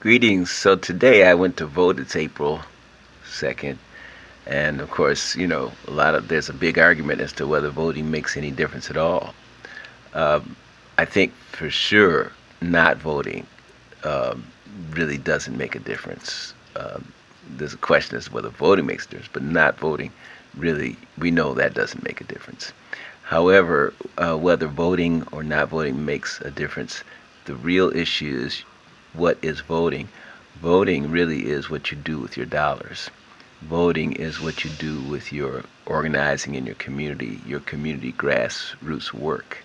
Greetings. So today I went to vote. It's April 2nd. And of course, there's a big argument as to whether voting makes any difference at all. Um, I think for sure not voting um, really doesn't make a difference. There's a question as to whether voting makes a difference, but not voting really, we know that doesn't make a difference. However, whether voting or not voting makes a difference, the real issue is what is voting. Voting really is what you do with your dollars. Voting is what you do with your organizing in your community grassroots work.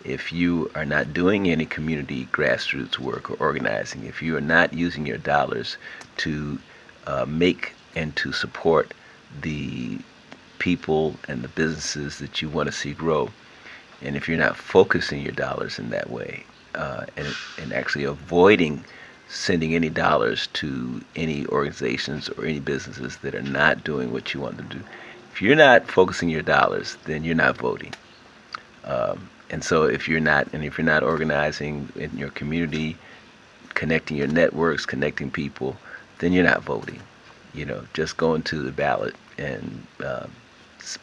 If you are not doing any community grassroots work or organizing, if you are not using your dollars to make and to support the people and the businesses that you want to see grow, and if you're not focusing your dollars in that way, and actually avoiding sending any dollars to any organizations or any businesses that are not doing what you want them to do, if you're not focusing your dollars, then you're not voting. And so if you're not organizing in your community, connecting your networks, connecting people, then you're not voting. Just going to the ballot and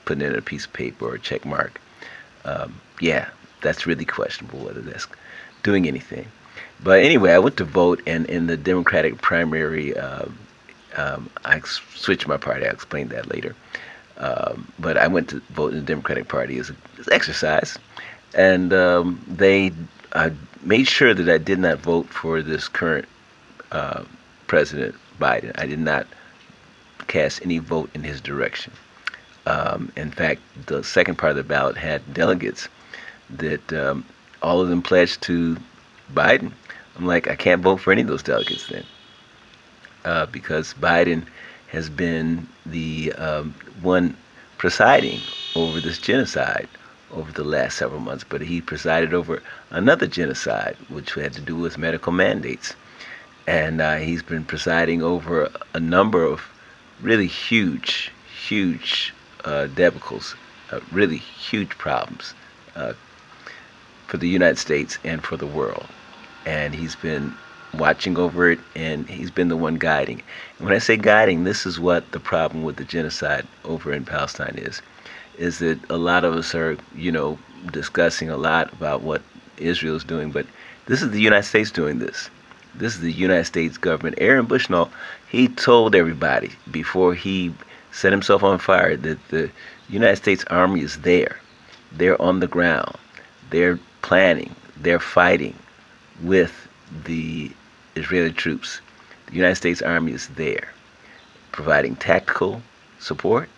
putting in a piece of paper or a check mark. Yeah, that's really questionable whether that's doing anything. But anyway, I went to vote, and in the Democratic primary, I switched my party. I'll explain that later. But I went to vote in the Democratic Party as an exercise, and they made sure that I did not vote for this current President Biden. I did not cast any vote in his direction. In fact, the second part of the ballot had delegates that all of them pledged to Biden. I'm like, I can't vote for any of those delegates then, because Biden has been the one presiding over this genocide over the last several months. But he presided over another genocide, which had to do with medical mandates. And he's been presiding over a number of really huge debacles, really huge problems for the United States and for the world. And he's been watching over it, and he's been the one guiding. And when I say guiding, this is what the problem with the genocide over in Palestine is that a lot of us are, discussing a lot about what Israel is doing, but this is the United States doing this. This is the United States government. Aaron Bushnell, he told everybody before he set himself on fire that the United States Army is there. They're on the ground. They're planning. They're fighting with the Israeli troops. The United States Army is there, providing tactical support,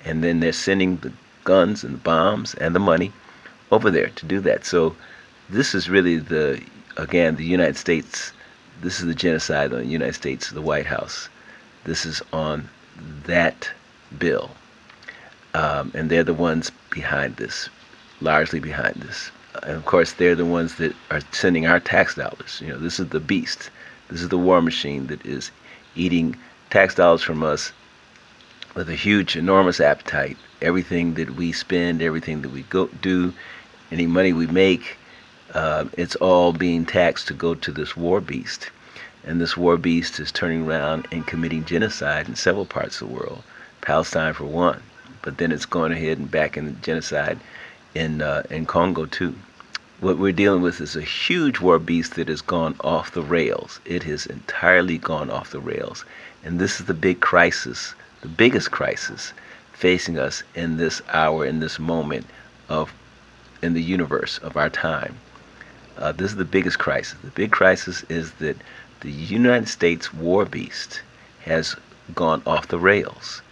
and then they're sending the guns and the bombs and the money over there to do that. So this is really the United States. This is the genocide on the United States, the White House. This is on that bill. And they're the ones behind this, largely behind this. And of course, they're the ones that are sending our tax dollars. This is the beast. This is the war machine that is eating tax dollars from us with a huge, enormous appetite. Everything that we spend, everything that we do, any money we make, it's all being taxed to go to this war beast. And this war beast is turning around and committing genocide in several parts of the world. Palestine for one, but then it's going ahead and back in genocide in Congo too. What we're dealing with is a huge war beast that has gone off the rails. It has entirely gone off the rails. And this is the big crisis, the biggest crisis facing us in this hour, in this moment in the universe of our time. This is the biggest crisis. The big crisis is that the United States war beast has gone off the rails.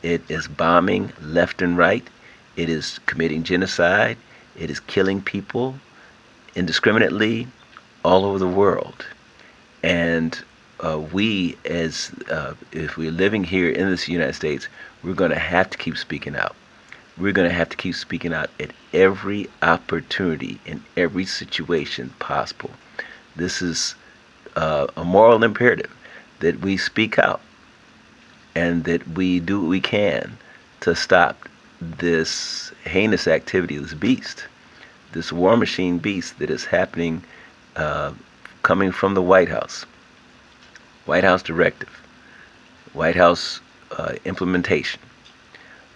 It is bombing left and right. It is committing genocide. It is killing people indiscriminately all over the world. And we, if we're living here in this United States, we're going to have to keep speaking out. We're going to have to keep speaking out at every opportunity, in every situation possible. This is a moral imperative that we speak out and that we do what we can to stop this heinous activity, this beast, this war machine beast that is happening, coming from the White House. White House directive, White House implementation.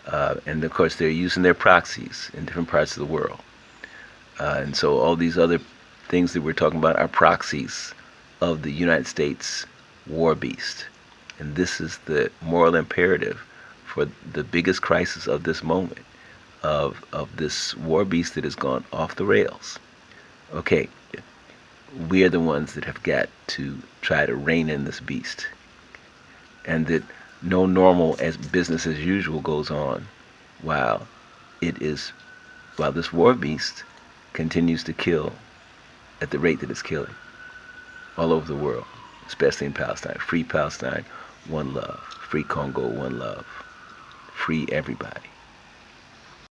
And of course, they're using their proxies in different parts of the world. And so all these other things that we're talking about are proxies of the United States war beast. And this is the moral imperative for the biggest crisis of this moment, of this war beast that has gone off the rails. Okay, we are the ones that have got to try to rein in this beast. And that no normal as business as usual goes on while this war beast continues to kill at the rate that it's killing all over the world, especially in Palestine. Free Palestine, one love. Free Congo, one love. Free everybody.